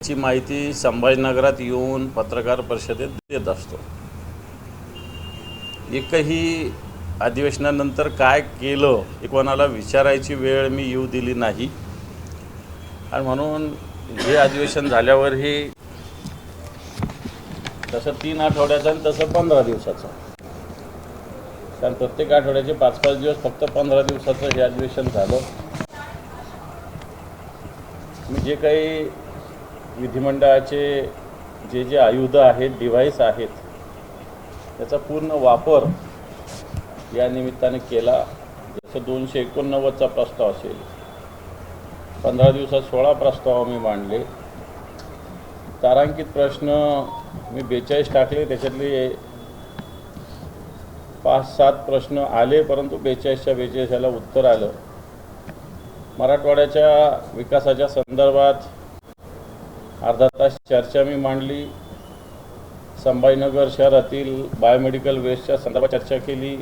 ची माहिती संभाजीनगरात येऊन पत्रकार परिषदेत देत असतो। एकही अधिवेशनानंतर काय केलं हे कोणाला विचारायची वेळ मी येऊ दिली नाही आणि म्हणून हे अधिवेशन झाल्यावरही तसं 3 आठवड्याचं आणि तसं 15 दिवसाचं, कारण प्रत्येक आठवड्याचे 5-5 दिवस फक्त 15 दिवसाचं हे अधिवेशन झालं। मी जे काही विधिमंडळाचे जे आयुध आहेत, डिव्हाइस आहेत, त्याचा पूर्ण वापर या निमित्ताने केला। जसं 289चा प्रस्ताव असेल, 15 दिवसात 16 प्रस्ताव मी मांडले। तारांकित प्रश्न मी 42 टाकले, त्याच्यातले 5-7 प्रश्न आले, परंतु 42च्या 42 याला उत्तर आलं। मराठवाड्याच्या विकासाच्या संदर्भात अर्धा तास चर्चा मी मांडली। संभाजीनगर शहरातील बायोमेडिकल वेस्टच्या संदर्भात चर्चा केली।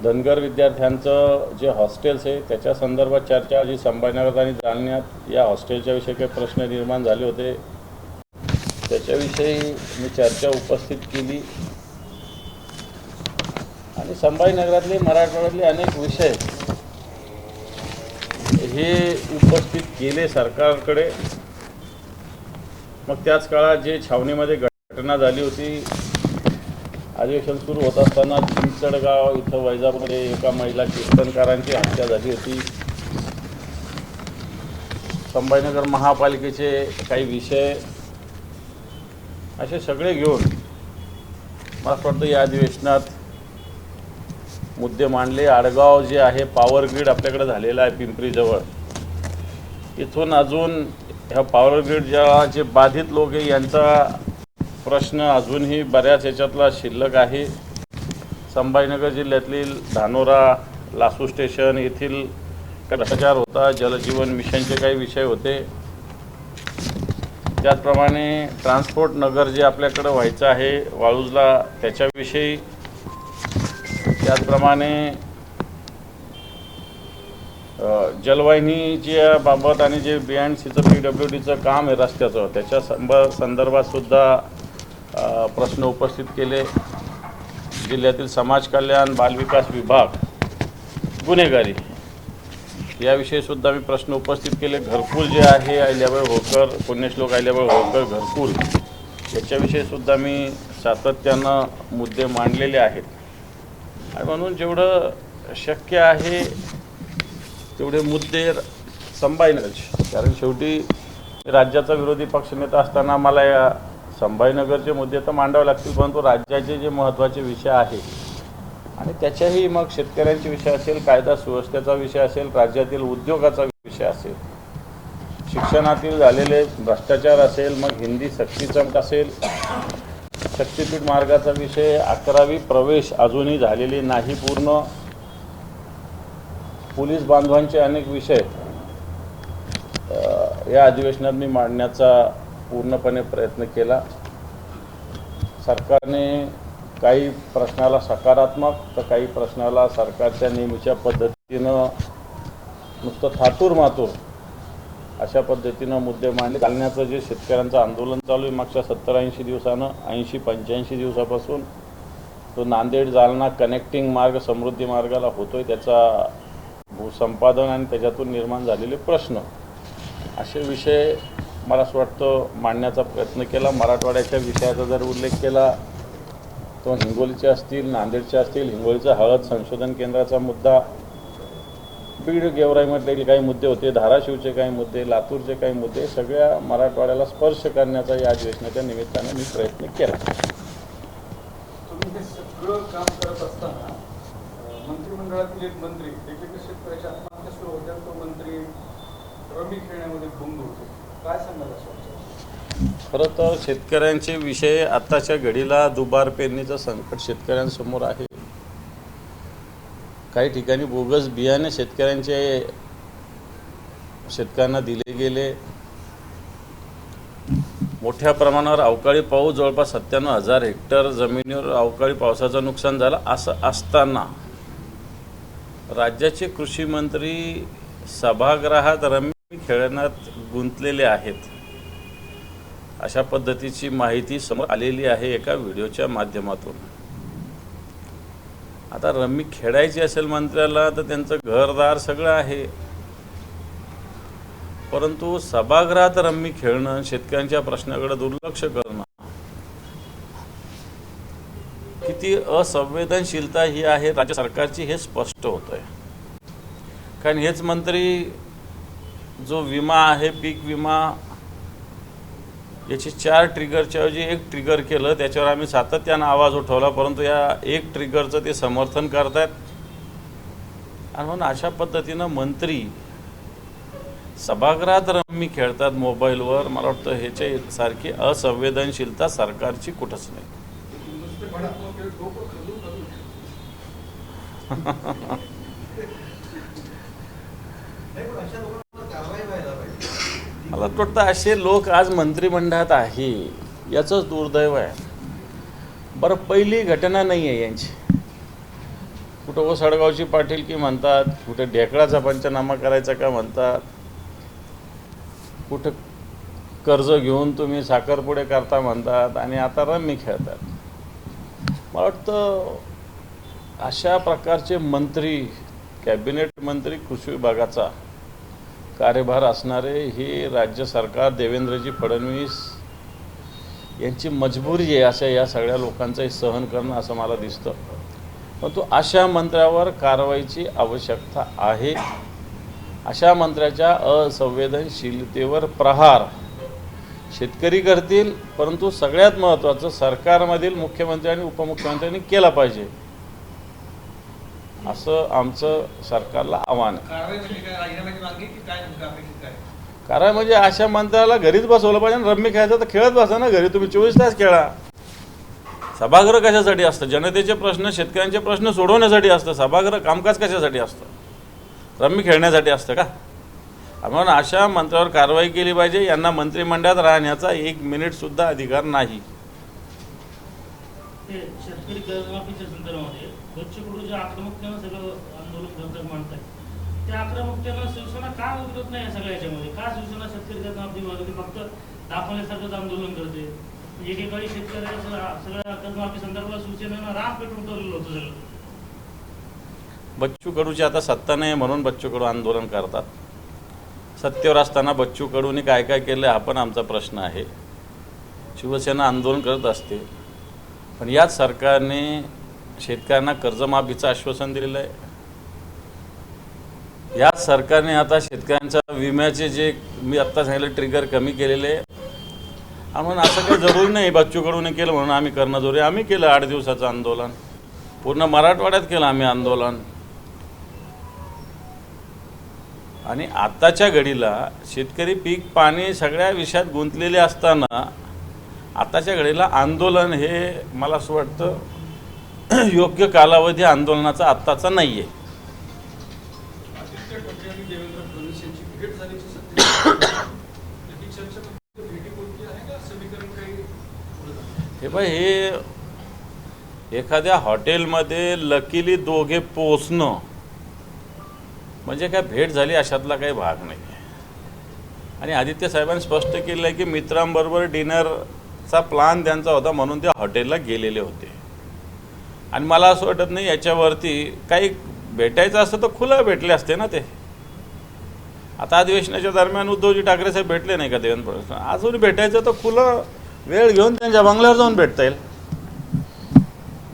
धनगर विद्यार्थ्यांचं जे हॉस्टेल्स आहे त्याच्या संदर्भात चर्चा, जी संभाजीनगर आणि जालन्यात या हॉस्टेलच्या विषयी काही प्रश्न निर्माण झाले होते त्याच्याविषयी मी चर्चा उपस्थित केली। आणि संभाजीनगरातले मराठवाड्यातले अनेक विषय हे उपस्थित केले सरकारकडे। मग त्याच काळात जे छावणीमध्ये घटना झाली होती, अधिवेशन सुरू होत असताना चिंचडगाव इथं वैजापूरमध्ये एका महिला कीर्तनकारांची हत्या झाली होती। संभाजीनगर महापालिकेचे काही विषय असे सगळे घेऊन मला वाटतं या अधिवेशनात मुद्दे मांडले। आडगाव जे आहे पॉवर ग्रीड आपल्याकडे झालेला आहे पिंपरीजवळ, इथून अजून ह्या पॉवर ग्रीडच्या जे बाधित लोक आहे यांचा प्रश्न अजूनही बऱ्याच याच्यातला शिल्लक आहे। संभाजीनगर जिल्ह्यातील धानोरा, लासू स्टेशन येथील भ्रष्टाचार होता, जलजीवन मिशनचे काही विषय होते। त्याचप्रमाणे ट्रान्सपोर्ट नगर जे आपल्याकडं व्हायचं आहे वाळूजला त्याच्याविषयी, त्याचप्रमाणे जलवाहिनीच्या बाबत आणि जे BNCचं PWDचं काम आहे रस्त्याचं त्याच्या संदर्भात सुद्धा प्रश्न उपस्थित केले। जिल्ह्यातील समाज कल्याण, बालविकास विभाग, गुन्हेगारी याविषयी सुद्धा मी प्रश्न उपस्थित केले। घरकुल जे आहे अहिल्याबाई होळकर, पुण्यश्लोक अहिल्याबाई होळकर घरकुल याच्याविषयी सुद्धा मी सातत्यानं मुद्दे मांडलेले आहेत। आणि म्हणून जेवढं शक्य आहे तेवढे मुद्दे संभाजीनगरचे, कारण शेवटी राज्याचा विरोधी पक्षनेता असताना मला या संभाजीनगरचे मुद्दे तर मांडावे लागतील, परंतु राज्याचे जे महत्त्वाचे विषय आहे आणि त्याच्याही मग शेतकऱ्यांचे विषय असेल, कायदा सुव्यवस्थेचा विषय असेल, राज्यातील उद्योगाचा विषय असेल, शिक्षणातील झालेले भ्रष्टाचार असेल, मग हिंदी सक्तीचं असेल, शक्तीपीठ मार्गाचा विषय, 11वी प्रवेश अजूनही झालेली नाही पूर्ण, पोलीस बांधवांचे अनेक विषय या अधिवेशनात मी मांडण्याचा पूर्णपणे प्रयत्न केला। सरकारने काही प्रश्नाला सकारात्मक तर काही प्रश्नाला सरकारच्या नेहमीच्या पद्धतीनं नुसतं थातूर मातूर अशा पद्धतीनं मुद्दे मांडले। जालन्याचं जे शेतकऱ्यांचं आंदोलन चालू आहे मागच्या 70-80 दिवसानं, 80-85 दिवसापासून, तो नांदेड जालना कनेक्टिंग मार्ग समृद्धी मार्गाला होतोय, त्याचा भूसंपादन आणि त्याच्यातून निर्माण झालेले प्रश्न असे विषय मला असं वाटतं मांडण्याचा प्रयत्न केला। मराठवाड्याच्या विषयाचा जर उल्लेख केला तो हिंगोलीचे असतील, नांदेडचे असतील, हिंगोलीचा हळद संशोधन केंद्राचा मुद्दा, बीड गेवराईमधले काही मुद्दे होते, धाराशिवचे काही मुद्दे, लातूरचे काही मुद्दे, सगळ्या मराठवाड्याला स्पर्श करण्याचा या अधिवेशनाच्या निमित्ताने मी प्रयत्न केला। तुम्ही हे सगळं काम करत असताना मंत्रिमंडळातील एक मंत्री देखील शेतकऱ्याच्या आत्महत्या सुरू होत्या, तो मंत्री रमी खेळण्यामध्ये गुंग होते, काय सांगाल असं वाटतं? खरं तर शेतकऱ्यांचे विषय आत्ताच्या घडीला दुबार पेरणीचं संकट शेतकऱ्यांसमोर आहे। काही ठिकाणी बोगस बियाणे शेतकऱ्यांना दिले गेले। मोठ्या प्रमाणावर अवकाळी पाऊस, जवळपास 97,000 हेक्टर जमिनीवर अवकाळी पावसाचं नुकसान झालं। असं असताना राज्याचे कृषी मंत्री सभागृहात रमी खेळण्यात गुंतलेले आहेत अशा पद्धतीची माहिती समोर आलेली आहे एका व्हिडिओच्या माध्यमातून. आता रम्मी खेळायची असेल मंत्र्याला तर त्यांचं घरदार सगळं आहे, परंतु सभागृहात रम्मी खेळणं, शेतकऱ्यांच्या प्रश्नाकडे दुर्लक्ष करणं, किती असंवेदनशीलता ही आहे राज्य सरकारची हे स्पष्ट होत आहे. कारण हेच मंत्री जो विमा आहे पीक विमा याची 4 ट्रिगरच्या ऐवजी 1 ट्रिगर केलं, त्याच्यावर आम्ही सातत्यानं आवाज उठवला, परंतु या 1 ट्रिगरचं ते समर्थन करतायत. आणि म्हणून अशा पद्धतीनं मंत्री सभागृहात रम्मी खेळतात मोबाईलवर. मला वाटतं ह्याच्यासारखी असंवेदनशीलता सरकारची कुठंच नाही. मला वाटतं असे लोक आज मंत्रिमंडळात आहे याचंच दुर्दैव आहे. बरं, पहिली घटना नाही आहे यांची. कुठं ओसाडगावची पाटीलकी म्हणतात, कुठं ढेकळाचा पंचनामा करायचा का म्हणतात, कुठं कर्ज घेऊन तुम्ही साखरपुडे करता म्हणतात, आणि आता रम्मी खेळतात. मला वाटतं अशा प्रकारचे मंत्री, कॅबिनेट मंत्री, कृषी विभागाचा कार्यभार असणारे हे राज्य सरकार, देवेंद्रजी फडणवीस यांची मजबुरी आहे असं या सगळ्या लोकांचंही सहन करणं असं मला दिसतं. परंतु अशा मंत्र्यावर कारवाईची आवश्यकता आहे. अशा मंत्र्याच्या असंवेदनशीलतेवर प्रहार शेतकरी करतील, परंतु सगळ्यात महत्त्वाचं सरकारमधील मुख्यमंत्री आणि उपमुख्यमंत्र्यांनी केला पाहिजे असं आमचं सरकारला आव्हान आहे. कारण म्हणजे अशा मंत्र्याला घरीच बसवलं पाहिजे. रम्मी खेळायचं तर खेळत बसा ना घरी, तुम्ही 24 तास खेळा. सभागृह कशासाठी असतं? जनतेचे प्रश्न, शेतकऱ्यांचे प्रश्न सोडवण्यासाठी असतं. सभागृह कामकाज कशासाठी असतं? रम्मी खेळण्यासाठी असतं का? म्हणून अशा मंत्र्यावर कारवाई केली पाहिजे. यांना मंत्रिमंडळात राहण्याचा 1 मिनिटसुद्धा अधिकार नाही. शेतकरी कर्जमाफीच्या संदर्भामध्ये बच्चू कडू जे आक्रमकतेनं सगळं आंदोलन करतात म्हणतात, त्या आक्रमकतेनं शिवसेना का विरोध नाही या सगळ्या याच्यामध्ये? का शिवसेना शेतकरी कर्जमाफी फक्त दाखवण्यासारखंच आंदोलन करते? एकेकाळी शेतकऱ्याच्या सगळ्या कर्जमाफी संदर्भात शिवसेनेनं राम पेटून ठेवलेलं होतं सगळं. बच्चू कडूची आता सत्ता नाही म्हणून बच्चू कडू आंदोलन करतात. सत्तेवर असताना बच्चू कडूने काय काय केलं हा पण आमचा प्रश्न आहे. शिवसेना आंदोलन करत असते, पण याच सरकारने शेतकऱ्यांना कर्जमाफीचं आश्वासन दिलेलं आहे. याच सरकारने आता शेतकऱ्यांच्या विम्याचे जे मी आत्ता सांगितलं ट्रिगर कमी केलेले आहे. म्हणून असं काही जरुरी नाही बच्चू कडूने केलं म्हणून आम्ही करणं जरुरी. आम्ही केलं 8 दिवसाचं आंदोलन, पूर्ण मराठवाड्यात केलं आम्ही आंदोलन. आणि आत्ताच्या घडीला शेतकरी पीक पाणी सगळ्या विषयात गुंतलेले असताना आताच्या घडीला आंदोलन हे मला असं वाटतं योग्य कालावधी आंदोलनाचा आत्ताचा नाही आहे. आदित्य ठाकरे आणि देवेंद्र फडणवीस यांची भेट झाल्याची चर्चा भेटी कोणती आहे का? समीकरण काही हे बाय, हे एखाद्या हॉटेलमध्ये लकीली दोघे पोचणं म्हणजे काय भेट झाली अशातला काही भाग नाही. आणि आदित्य साहेबांनी स्पष्ट केलं आहे की मित्रांबरोबर डिनरचा प्लॅन त्यांचा होता म्हणून ते हॉटेलला गेलेले होते. आणि मला असं वाटत नाही याच्यावरती काही भेटायचं असतं तर खुलं भेटले असते ना ते. आता अधिवेशनाच्या दरम्यान उद्धवजी ठाकरे साहेब भेटले नाही का देवेंद्र फडणवीस? अजून भेटायचं तर खुलं वेळ घेऊन त्यांच्या बंगल्यावर जाऊन भेटता येईल.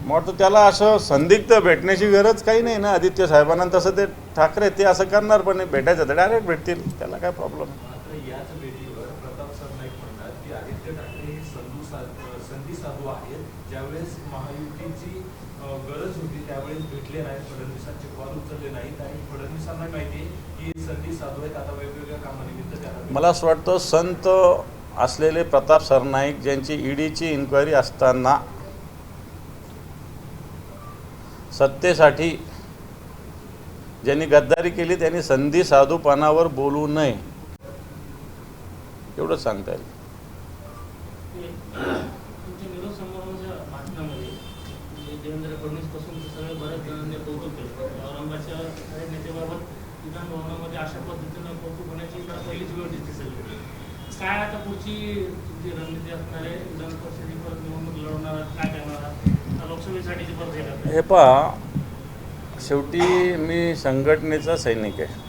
मग त्याला असं संदिग्ध भेटण्याची गरज काही नाही ना आदित्य साहेबांना. तसं ते ठाकरे ते असं करणार पण नाही. भेटायचं तर डायरेक्ट भेटतील, त्याला काय प्रॉब्लेम. याच भेटीवर प्रताप सरनाईक म्हणतात की आदित्य ठाकरे हे संधी साधू आहेत. ज्यावेळेस महायुतीची गरज होती त्यावेळेस भेटले नाहीत, फडणवीसांचे कॉल उचलले नाहीत आणि फडणवीसांना माहिती आहे की संधी साधू आहेत. आता वेगवेगळ्या कामानिमित्त त्याला मला असं वाटतं संत असलेले प्रताप सरनाईक ज्यांची ईडीची इन्क्वायरी असताना सत्तेसाठी ज्यांनी गद्दारी केली त्यांनी संधी साधूपणावर बोलू नये एवढं सांगता येईल. तुमच्या विरोध संभाषणाच्या भाषणामध्ये देवेंद्र फडणवीस पासून सगळे बऱ्याच जणांनी कौतुक केलं. औरंगाबादच्या काही नेतेबाबत विधान भवनामध्ये अशा पद्धतीनं कौतुक होण्याची पहिलीच वेळ दिसते सगळी. काय आता पुढची जी रणनीती असणार आहे, विधान परिषदेची परत निवडणूक लढवणार आहात, काय करणार आहात, लोकसभेसाठीची परत हे करणार? हे पहा, शेवटी मी संघटनेचा सैनिक आहे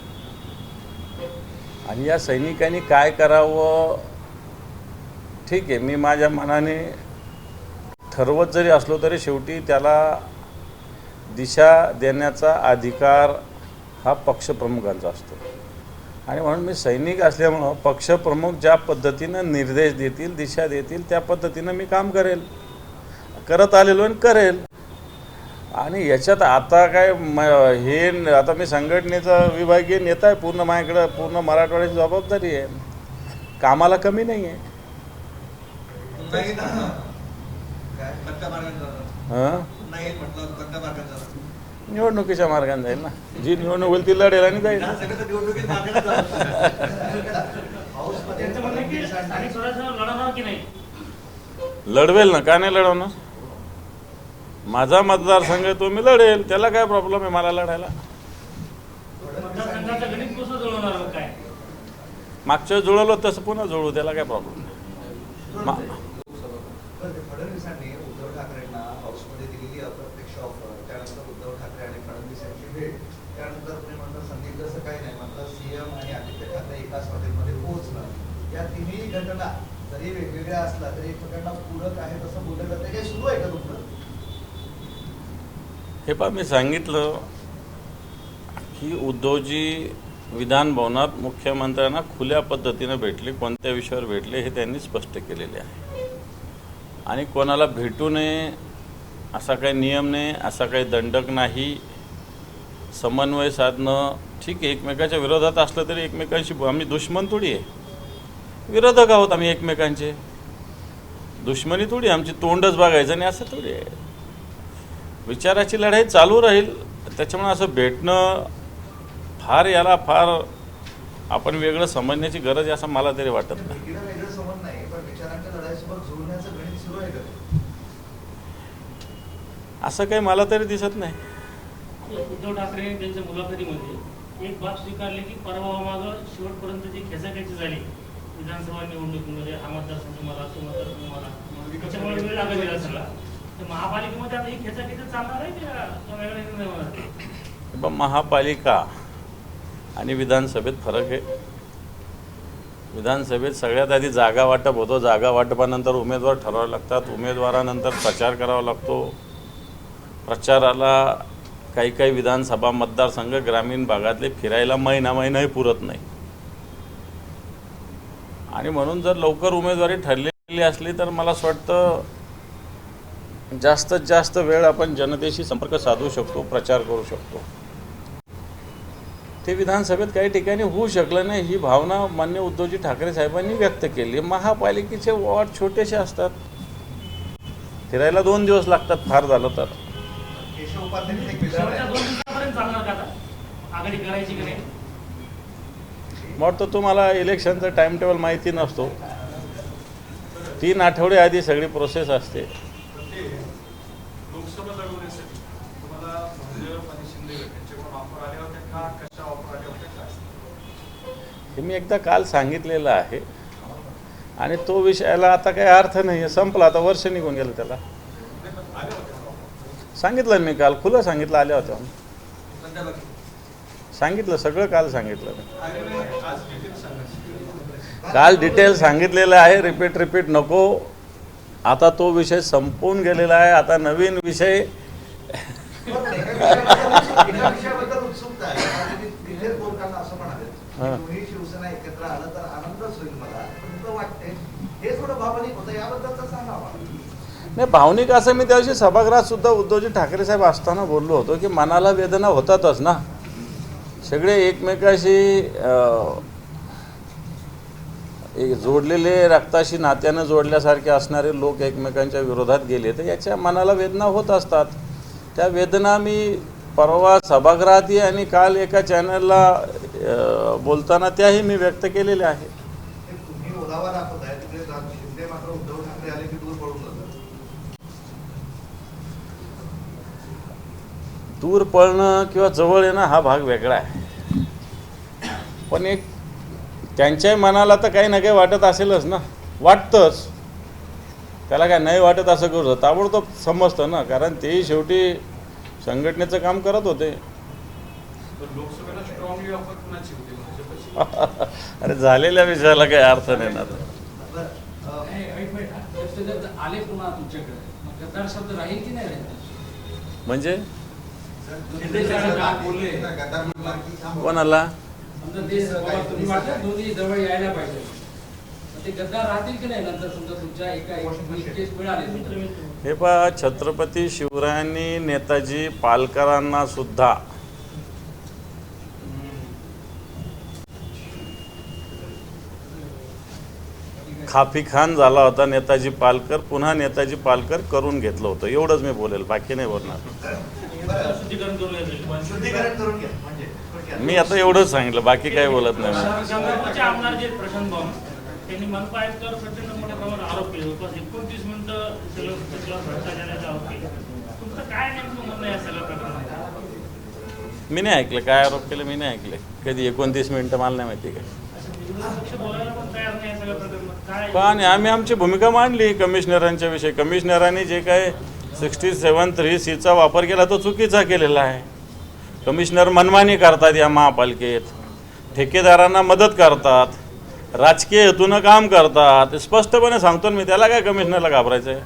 आणि या सैनिकांनी काय करावं, ठीक आहे, मी माझ्या मनाने ठरवत जरी असलो तरी शेवटी त्याला दिशा देण्याचा अधिकार हा पक्षप्रमुखांचा असतो. आणि म्हणून मी सैनिक असल्यामुळं पक्षप्रमुख ज्या पद्धतीनं निर्देश देतील, दिशा देतील, त्या पद्धतीनं मी काम करेल, करत आलेलो आणि करेल. आणि याच्यात आता काय हे आता मी संघटनेचा विभागीय नेता आहे, पूर्ण माझ्याकडं पूर्ण मराठवाड्याची जबाबदारी आहे, कामाला कमी नाही आहे. हां, निवडणुकीच्या मार्गाने जाईल ना, जी निवडणूक होईल ती लढेल आणि जाईल. त्यांचं म्हणणं आहे की स्थानिक स्वराज्यावर लढवणार की नाही? लढवेल ना, का नाही लढवणार? माझा मतदारसंघ तो मी लढेल, त्याला काय प्रॉब्लेम आहे मला लढायला? मतदारसंघाचं गणित कसं जुळवणार मग काय? मागच्या जुळवलं तसं पुन्हा जुळू, त्याला काय प्रॉब्लेम नाही. फडणवीसांनी उद्धव ठाकरेंना हाऊसमध्ये दिलेली अप्रत्यक्ष ऑफर, त्यानंतर उद्धव ठाकरे आणि फडणवीस यांची भेट, त्यानंतर तुम्ही म्हणता संदीप तसं काही नाही, मात्र सीएम आणि आदित्य ठाकरे एकाच हॉटेलमध्ये पोहोचणं, या तिन्ही घटना जरी वेगवेगळ्या असल्या तरी एकमेकांना पूरक आहेत असं बोललं जातं. काही सुरू आहे का तुमचं? हे पहा, मी सांगितलं की उद्धवजी विधान भवनात मुख्यमंत्र्यांना खुल्या पद्धतीनं भेटले, कोणत्या विषयावर भेटले हे त्यांनी स्पष्ट केलेले आहे. आणि कोणाला भेटू नये असा काही नियम नाही, असा काही दंडक नाही. समन्वय साधणं ठीक आहे, एकमेकाच्या विरोधात असलं तरी एकमेकांशी आम्ही दुश्मन थोडी आहे, विरोधक आहोत आम्ही एकमेकांचे, दुश्मनी थोडी, आमची तोंडच बघायचं नाही असं थोडी आहे. विचाराची लढाई चालू राहील. त्याच्यामुळे असं भेटणं याला फार आपण वेगळं समजण्याची गरज आहे असं मला तरी वाटत नाही. वेगळं समज नाही, पण विचारांच्या लढाईसोबत जुळण्याचं गणित सुरू आहे का? असं काही मला तरी दिसत नाही. उद्धव ठाकरे त्यांच्या मुलाखतीमध्ये एक बाब स्वीकारली की परवामागं शेवटपर्यंत जी खेचाखेची झाली विधानसभा निवडणुकीमध्ये, हा मतदारसंघ मला, तो मतदारसंघ मला, त्याच्यामुळे वेळ लागला गेला सगळा. तर महापालिकेमध्ये आता ही खेचाखेच चालणार आहे की वेगळा निर्णय होणार? पण महापालिका आणि विधानसभेत फरक आहे. विधानसभेत सगळ्यात आधी जागा वाटप होतं, जागा वाटपानंतर उमेदवार ठरवावे लागतात, उमेदवारानंतर प्रचार करावा लागतो. प्रचाराला काही काही विधानसभा मतदारसंघ ग्रामीण भागातले फिरायला महिनाही पुरत नाही. आणि म्हणून जर लवकर उमेदवारी ठरलेली असली तर मला असं वाटतं जास्तीत जास्त वेळ आपण जनतेशी संपर्क साधू शकतो, प्रचार करू शकतो. ते विधानसभेत काही ठिकाणी होऊ शकलं नाही, ही भावना माननीय उद्धवजी ठाकरे साहेबांनी व्यक्त केली. महापालिकेचे वॉर्ड छोटेसे असतात, फिरायला 2 दिवस लागतात फार झालं तर. केशव उपाध्याय एक विधान शेवटच्या आहे. 2 दिवसापर्यंत चालणार का आता? आघाडी करायची की नाही? वाटतं तुम्हाला इलेक्शनचा टाइम टेबल माहिती नसतो. 3 आठवडे आधी सगळी प्रोसेस असते. लोकसभा लढवण्यासाठी तुम्हाला भाजप आणि शिंदे गटांच्याकडून ऑफर आल्या होत्या का? कशा ऑफर आल्या होत्या काय? हे मी एकदा काल सांगितलेलं आहे आणि तो विषयाला आता काही अर्थ नाही आहे, संपला, आता वर्ष निघून गेलं त्याला. सांगितलं मी काल, खुलं सांगितलं, आल्या होत्या, सांगितलं सगळं काल सांगितलं मी. काल डिटेल सांगितलेलं आहे, रिपीट नको. आता तो विषय संपून गेलेला आहे, आता नवीन विषय. एका विषयाबद्दल उत्सुकता आहे. आणि तिथे बोलताना असं म्हणाले की तुम्ही शिवसेना एकत्र आलं तर आनंदच होईल मला, पण तुला वाटते हे थोडं भावनिक होतं, याबद्दलच सांगावा. नाही, भावनिक असं मी त्या दिवशी सभागृहात सुद्धा उद्धवजी ठाकरे साहेब असताना बोललो होतो की मनाला वेदना होतातच ना. सगळे एकमेकाशी जोडलेले, रक्ताशी नात्यानं जोडल्यासारखे असणारे लोक एकमेकांच्या विरोधात गेले तर याच्या मनाला वेदना होत असतात. त्या वेदना मी परवा सभागृहातही आणि काल एका चॅनलला बोलताना त्याही मी व्यक्त केलेल्या आहे. तुम्ही ओलावा दाखवताय, तिकडे शिंदे मात्र उद्धव ठाकरे आले की दूर पडून जातात. दूर पळणं किंवा जवळ येणं हा भाग वेगळा आहे. पण एक त्यांच्याही मनाला तर काही ना काही वाटत असेलच ना, वाटतंच. त्याला काय नाही वाटत असं करू ताबडतोब समजतं ना, कारण तेही शेवटी संघटनेचं काम करत होते. तर लोकसभेला स्ट्रॉंगली ऑफर कुणाची होती भाजपची? अरे झालेल्या विषयाला काही अर्थ नाही ना. बरं, आले पुन्हा तुमच्याकडे मग गद्दार शब्द राहील की नाही राहील? म्हणजे बोलले गद्दार म्हणला की थांबवा. कोणाला? समजा ते तुम्ही वाटलं दोन्ही जवळ यायला पाहिजे, ते गद्दार राहतील की नाही नंतर समजा तुमच्या एका केस मिळाले? हे पहा, छत्रपती शिवरायांनी नेताजी पालकरांना सुद्धा खाफीखान झाला होता नेताजी पालकर, पुन्हा नेताजी पालकर करून घेतलं होतं. एवढंच मी बोलेल, बाकी नाही बोलणार. शुद्धीकरण करून घ्यायचं. शुद्धीकरण करून घ्या म्हणजे थोडक्यात. मी आता एवढंच सांगितलं, बाकी काही बोलत नाही मी. गंगापूरचे आमदार जे प्रशांत भाऊ त्यांनी मनपा आयुक्तावर प्रचंड मोठ्या प्रमाणात आरोप केले. जवळपास 29 मिनिटं सगळं भ्रष्टाचाराचा आरोप केले. तुमचं काय नेमकं म्हणणं या सगळ्या प्रकरणात? मी नाही ऐकलं काय आरोप केले, मी नाही ऐकले कधी. 29 मिनिटं मला नाही माहिती काय. विरोधी पक्ष बोलायला पण तयार नाही या सगळ्या प्रकरणात. काय पण आम्ही आमची भूमिका मांडली कमिशनरांच्या विषयी. कमिशनरांनी जे काय 67(3)(c) वापर केला तो चुकीचा केलेला आहे. कमिशनर मनमानी करतात या महापालिकेत, ठेकेदारांना मदत करतात, राजकीय हेतूनं काम करतात. स्पष्टपणे सांगतो मी, त्याला काय कमिशनरला घाबरायचं आहे?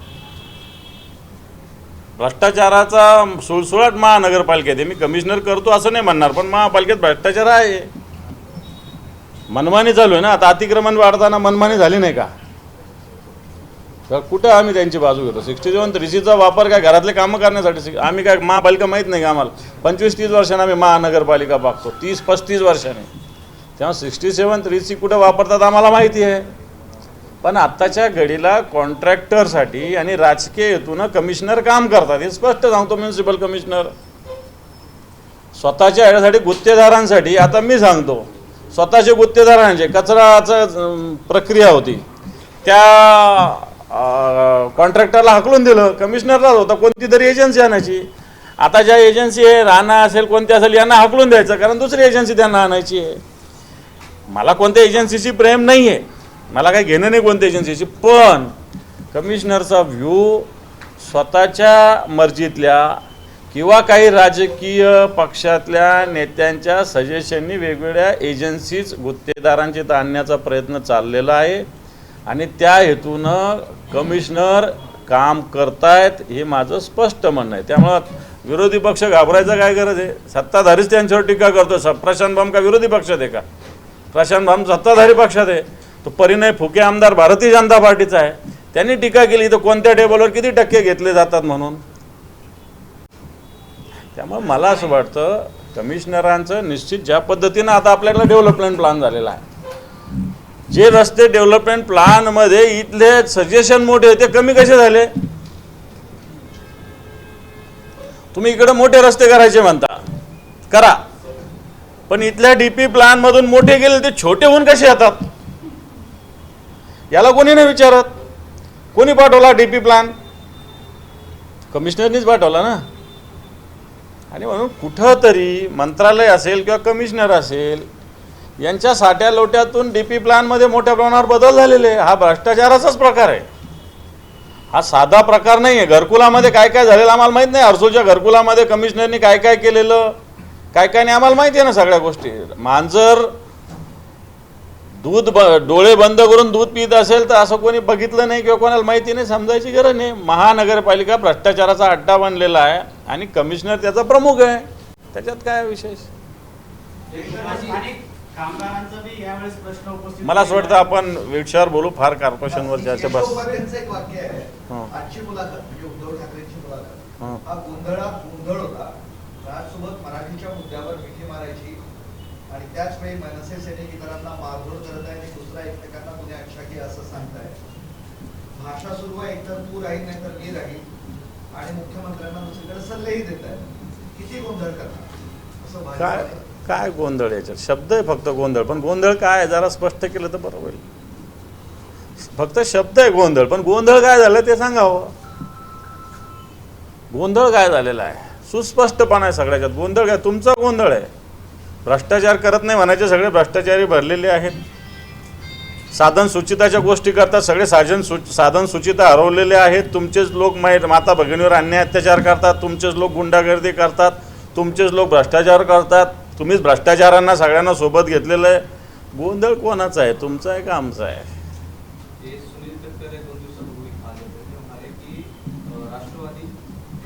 भ्रष्टाचाराचा सुळसुळाट महानगरपालिकेत आहे. मी कमिशनर करतो असं नाही म्हणणार, पण महापालिकेत भ्रष्टाचार आहे, मनमानी चालू आहे ना. आता अतिक्रमण वाढताना मनमानी झाली नाही का? तर कुठं आम्ही त्यांची बाजू घेतो? 67(3)(c)चा वापर काय घरातले कामं करण्यासाठी? आम्ही काय महापालिका माहीत नाही का आम्हाला? 25-30 वर्षांनी आम्ही महानगरपालिका बघतो, 30-35 वर्षांनी. तेव्हा 67(3)(c) कुठं वापरतात आम्हाला माहिती आहे. पण आत्ताच्या घडीला कॉन्ट्रॅक्टरसाठी आणि राजकीय हेतूनं कमिशनर काम करतात, हे स्पष्ट सांगतो. म्युन्सिपल कमिशनर स्वतःच्या ह्याच्यासाठी गुत्तेदारांसाठी. आता मी सांगतो, स्वतःचे गुत्तेदारांचे कचराचं प्रक्रिया होती, त्या कॉन्ट्रॅक्टरला हाकलून दिलं. कमिशनरलाच होता, कोणती तरी एजन्सी आणायची. आता ज्या एजन्सी आहे, राणा असेल कोणती असेल, यांना हाकलून द्यायचं, कारण दुसरी एजन्सी त्यांना आणायची आहे. मला कोणत्या एजन्सीची प्रेम नाही आहे, मला काही घेणं नाही कोणत्या एजन्सीची. पण कमिशनरचा व्ह्यू स्वतःच्या मर्जीतल्या किंवा काही राजकीय पक्षातल्या नेत्यांच्या सजेशननी वेगवेगळ्या एजन्सीज गुत्तेदारांची आणण्याचा प्रयत्न चाललेला आहे, आणि त्या हेतूनं कमिशनर काम करतायत, हे माझं स्पष्ट म्हणणं आहे. त्यामुळं विरोधी पक्ष घाबरायचा काय गरज आहे? सत्ताधारीच त्यांच्यावर टीका करतो. प्रशांत भाम का विरोधी पक्षात आहे का? प्रशांत भाम सत्ताधारी पक्षात आहे. तो परिणय फुके आमदार भारतीय जनता पार्टीचा आहे, त्यांनी टीका केली तर कोणत्या टेबलवर किती टक्के घेतले जातात म्हणून. त्यामुळे मला असं वाटतं कमिशनरांचं निश्चित ज्या पद्धतीनं आता आपल्याकडे डेव्हलपमेंट प्लॅन झालेला आहे, जे रस्ते डेव्हलपमेंट प्लॅनमध्ये इथले सजेशन मोठे होते, कमी कसे झाले? तुम्ही इकडे मोठे रस्ते करायचे म्हणता, करा, पण इथल्या डीपी प्लॅन मधून मोठे गेले ते छोटे होऊन कसे येतात? याला कोणी नाही विचारत. कोणी पाठवला डीपी प्लॅन? कमिशनरनीच पाठवला ना. आणि म्हणून कुठंतरी मंत्रालय असेल किंवा कमिशनर असेल, यांच्या साठ्या लोट्यातून डीपी प्लॅनमध्ये मोठ्या प्रमाणावर बदल झालेले. हा भ्रष्टाचाराचाच प्रकार आहे, हा साधा प्रकार नाही आहे. घरकुलामध्ये काय काय झालेलं आम्हाला माहीत नाही. हर्सोलच्या घरकुलामध्ये कमिशनरनी काय काय केलेलं, काय काय नाही आम्हाला माहिती आहे ना सगळ्या गोष्टी. मांजर दूध डोळे बंद करून दूध पित असेल तर असं कोणी बघितलं नाही किंवा कोणाला माहिती नाही, समजायची गरज नाही. महानगरपालिका भ्रष्टाचाराचा अड्डा बनलेला आहे आणि कमिशनर त्याचा प्रमुख आहे, त्याच्यात काय विशेष? मला असं वाटतं आपण विषयावर बोलू, फार कॉर्पोरेशनवर चर्चा बस. त्यांचं एक वाक्य आहे, आजची मुलाखत म्हणजे उद्धव ठाकरेंची मुलाखत हा गोंधळ होता. राजसोबत मराठीच्या मुद्द्यावर मिठी मारायची आणि त्याच वेळी मनसे सैनिक इतरांना मारझोड करत आहे आणि दुसरा एकमेकांना कुणी आक्षाकी असं सांगताय. भाषा सुरू आहे, एकतर तू राहील नाही तर मी राहील, आणि मुख्यमंत्र्यांना दुसरीकडे सल्लेही देत आहे. किती गोंधळ करणार असं काय काय गोंधळ? याच्यात शब्द आहे फक्त गोंधळ, पण गोंधळ काय जरा स्पष्ट केलं तर बरं होईल. फक्त शब्द आहे गोंधळ, पण गोंधळ काय झालं ते सांगावं. गोंधळ काय झालेला आहे? सुस्पष्टपणा आहे सगळ्याच्यात. गोंधळ काय? तुमचा गोंधळ आहे. भ्रष्टाचार करत नाही म्हणायचे, सगळे भ्रष्टाचारी भरलेले आहेत. साधन सुचिताच्या गोष्टी करतात, सगळे साधन सुचिता हरवलेले आहेत. तुमचेच लोक माता भगिनीवर अन्याय अत्याचार करतात, तुमचेच लोक गुंडागर्दी करतात, तुमचेच लोक भ्रष्टाचार करतात. तुम्हीच भ्रष्टाचारांना सगळ्यांना सोबत घेतलेलं आहे. गोंधळ कोणाचा आहे, तुमचा आहे का आमचा आहे? हे सुनील तटकरे 2 दिवसापूर्वी आले होते. ते म्हणाले की राष्ट्रवादी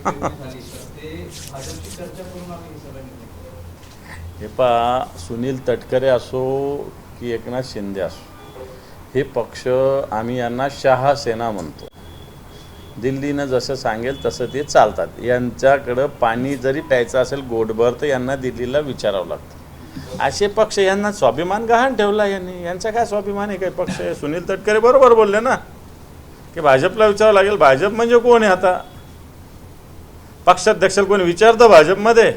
झाली तर ते भाजपची चर्चा करून आम्ही सगळं निर्णय. हे पहा, सुनील तटकरे असो की एकनाथ शिंदे असो, हे पक्ष आम्ही यांना शहा सेना म्हणतो. दिल्लीनं जसं सांगेल तसं ते चालतात. यांच्याकडं पाणी जरी प्यायचं असेल गोडभर तर यांना दिल्लीला विचारावं लागतं. असे पक्ष, यांना स्वाभिमान गहाण ठेवला यांनी. यांचा काय स्वाभिमान आहे? काही पक्ष आहे? सुनील तटकरे बरोबर बोलले ना की भाजपला विचारावं लागेल. भाजप म्हणजे कोण आहे? आता पक्षाध्यक्षाला कोणी विचारतं भाजपमध्ये?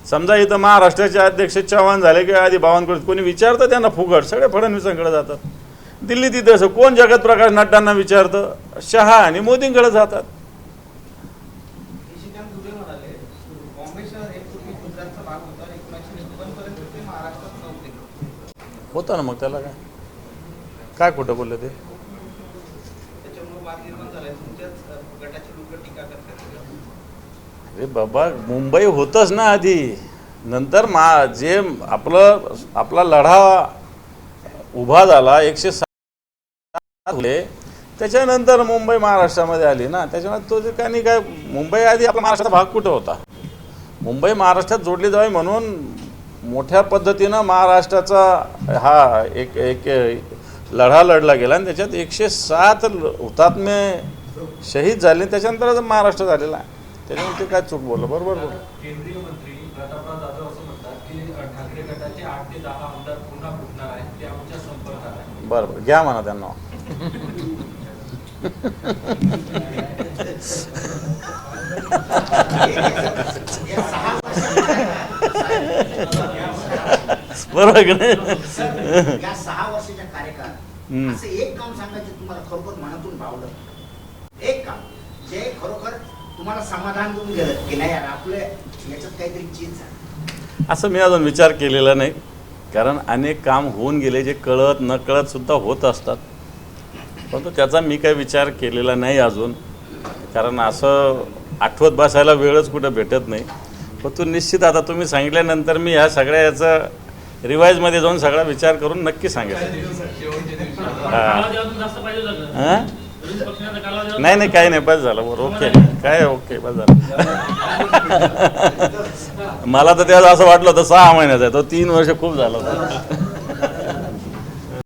समजा इथं महाराष्ट्राचे अध्यक्ष चव्हाण झाले किंवा आधी बावनकुळे, कोणी विचारतं त्यांना? फुकट सगळे फडणवीसांकडे जातात. दिल्ली तिथं असं कोण जगत प्रकाश नड्डांना विचारतं? शहा आणि मोदींकडे जातात. निशिकांत दुबे म्हणाले काँग्रेसचा एक पूर्वी गुजरातचा भाग होता, 1956 पर्यंत ते महाराष्ट्रात नव्हते. होतं ना, मग त्याला काय खोटं बोलले ते? त्याच्यामुळे वाद निर्माण झालाय. तुमच्याच गटाचे लोक टीका करतात. अरे बाबा, मुंबई होतंच ना आधी, नंतर जे आपला लढा उभा झाला 107 त्याच्यानंतर मुंबई महाराष्ट्रामध्ये आली ना. त्याच्यामुळे तो काय मुंबई आधी आपला महाराष्ट्राचा भाग कुठं होता? मुंबई महाराष्ट्रात जोडली जावी म्हणून मोठ्या पद्धतीनं महाराष्ट्राचा हा एक लढा लढला गेला आणि त्याच्यात 107 हुतात्मे शहीद झाले. त्याच्यानंतर महाराष्ट्र झालेला आहे. त्याच्यामुळे ते काय चूक बोललं? बरोबर बोल. केंद्रीय मंत्री प्रतापराव जाधव असं म्हणतात की ठाकरे गटाचे 8 ते 10 आमदार पुन्हा फुटणार आहेत, ते आमच्या संपर्कात आहे. बरं, घ्या म्हणा त्यांना. बरोबर की नाही? या 6 वर्षाच्या कार्यकाळात असं एक काम सांगायचं तुम्हाला खरोखर मनातून भावलं, एक काम जे खरोखर तुम्हाला समाधान देऊन गेलं की नाही यार आपलं याच्यात काहीतरी चीज झालं. असं मी अजून विचार केलेला नाही, कारण अनेक काम होऊन गेले जे कळत न कळत सुद्धा होत असतात. परंतु त्याचा मी काही विचार केलेला नाही अजून, कारण असं आठवत बसायला वेळच कुठं भेटत नाही. परंतु निश्चित आता तुम्ही सांगितल्यानंतर मी ह्या सगळ्या याचं रिवाईजमध्ये जाऊन सगळा विचार करून नक्की सांगेल. कालावधी अजून जास्त पाहिजे होता का? हां, विरोधी पक्षाचा कालावधी अजून- नाही काही नाही, बस झालं. बरं, ओके. काय ओके, बस झालं. मला तर त्यात असं वाटलं होतं 6 महिन्याचा आहे, तो 3 वर्ष खूप झालं होतं.